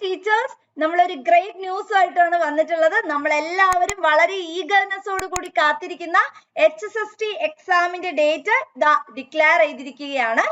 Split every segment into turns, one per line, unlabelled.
Teachers, നമ്മളൊരു great news ആയിട്ടാണ് വന്നിട്ടുള്ളത്. നമ്മളെല്ലാവരും വളരെ ഈഗർനെസ്സോട് കൂടി കാത്തിരിക്കുന്ന HSST എക്സാമിന്റെ ഡേറ്റ് ഡിക്ലെയർ ചെയ്തിരിക്കുകയാണ്.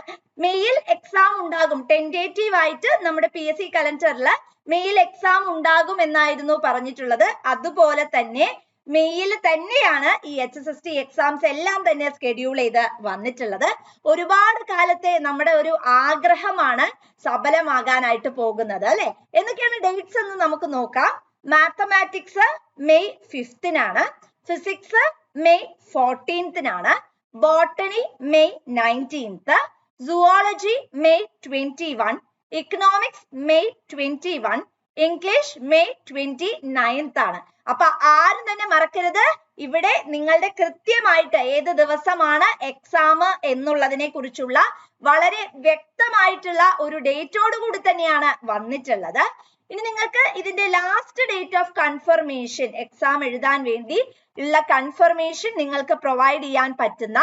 മെയിൽ എക്സാം ഉണ്ടാകും. ടെന്റേറ്റീവ് ആയിട്ട് നമ്മുടെ PSC കലണ്ടറിൽ മെയിൽ എക്സാം ഉണ്ടാകും എന്നായിരുന്നു പറഞ്ഞിട്ടുള്ളത്. അതുപോലെ തന്നെ മെയിൽ തന്നെയാണ് ഈ HSST എക്സാംസ് എല്ലാം തന്നെ സ്കെഡ്യൂൾ ചെയ്ത് വന്നിട്ടുള്ളത്. ഒരുപാട് കാലത്തെ നമ്മുടെ ഒരു ആഗ്രഹമാണ് സഫലമാകാനായിട്ട് പോകുന്നത് അല്ലെ. എന്തൊക്കെയാണ് ഡേറ്റ്സ് എന്ന് നമുക്ക് നോക്കാം. മാത്തമാറ്റിക്സ് മെയ് 5-നാണ്, ഫിസിക്സ് മെയ് 14-നാണ്, botany May 19th, zoology May 21, economics May 21, English May 29th ആണ്. അപ്പൊ ആരും തന്നെ മറക്കരുത്, ഇവിടെ നിങ്ങളുടെ കൃത്യമായിട്ട് ഏത് ദിവസമാണ് എക്സാം എന്നുള്ളതിനെ കുറിച്ചുള്ള വളരെ വ്യക്തമായിട്ടുള്ള ഒരു ഡേറ്റോട് കൂടി തന്നെയാണ് വന്നിട്ടുള്ളത്. ഇനി നിങ്ങൾക്ക് ഇതിന്റെ last date of confirmation, exam എഴുതാൻ വേണ്ടി ഉള്ള കൺഫർമേഷൻ നിങ്ങൾക്ക് പ്രൊവൈഡ് ചെയ്യാൻ പറ്റുന്ന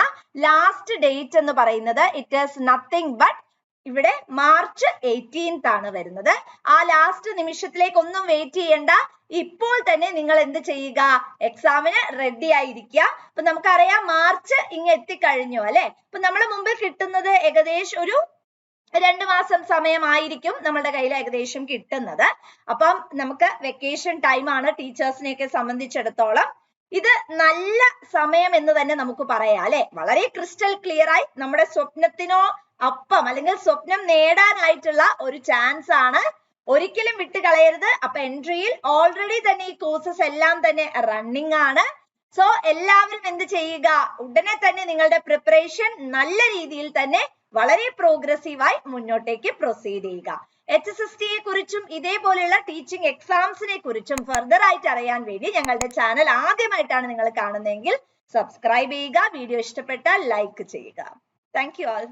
ലാസ്റ്റ് ഡേറ്റ് എന്ന് പറയുന്നത് ഇറ്റ് ഈസ് നത്തിങ് ബട്ട് ഇവിടെ മാർച്ച് 18th ആണ് വരുന്നത്. ആ ലാസ്റ്റ് നിമിഷത്തിലേക്ക് ഒന്നും വെയിറ്റ് ചെയ്യണ്ട, ഇപ്പോൾ തന്നെ നിങ്ങൾ എന്ത് ചെയ്യുക, എക്സാമിന് റെഡി ആയിരിക്കുക. അപ്പൊ നമുക്കറിയാം മാർച്ച് ഇങ്ങ് എത്തിക്കഴിഞ്ഞു അല്ലെ. അപ്പൊ നമ്മളെ മുമ്പിൽ കിട്ടുന്നത് ഏകദേശം ഒരു 2 മാസം സമയമായിരിക്കും നമ്മളുടെ കയ്യിൽ ഏകദേശം കിട്ടുന്നത്. അപ്പം നമുക്ക് വെക്കേഷൻ ടൈം ആണ് ടീച്ചേഴ്സിനെയൊക്കെ സംബന്ധിച്ചിടത്തോളം. ഇത് നല്ല സമയം എന്ന് തന്നെ നമുക്ക് പറയാം അല്ലെ. വളരെ ക്രിസ്റ്റൽ ക്ലിയർ ആയി നമ്മുടെ സ്വപ്നത്തിനോ അപ്പം അല്ലെങ്കിൽ സ്വപ്നം നേടാനായിട്ടുള്ള ഒരു ചാൻസ് ആണ്. ഒരിക്കലും വിട്ട് കളയരുത്. അപ്പൊ എൻട്രിയിൽ ഓൾറെഡി തന്നെ ഈ കോഴ്സസ് എല്ലാം തന്നെ റണ്ണിങ് ആണ്. സോ എല്ലാവരും എന്ത് ചെയ്യുക, ഉടനെ തന്നെ നിങ്ങളുടെ പ്രിപ്പറേഷൻ നല്ല രീതിയിൽ തന്നെ വളരെ പ്രോഗ്രസീവായി മുന്നോട്ടേക്ക് പ്രൊസീഡ് ചെയ്യുക. HSST യെ കുറിച്ചും ഇതേപോലെയുള്ള ടീച്ചിങ് എക്സാംസിനെ കുറിച്ചും ഫർദർ ആയിട്ട് അറിയാൻ വേണ്ടി ഞങ്ങളുടെ ചാനൽ ആദ്യമായിട്ടാണ് നിങ്ങൾ കാണുന്നതെങ്കിൽ സബ്സ്ക്രൈബ് ചെയ്യുക. വീഡിയോ ഇഷ്ടപ്പെട്ടാൽ ലൈക്ക് ചെയ്യുക. Thank you all.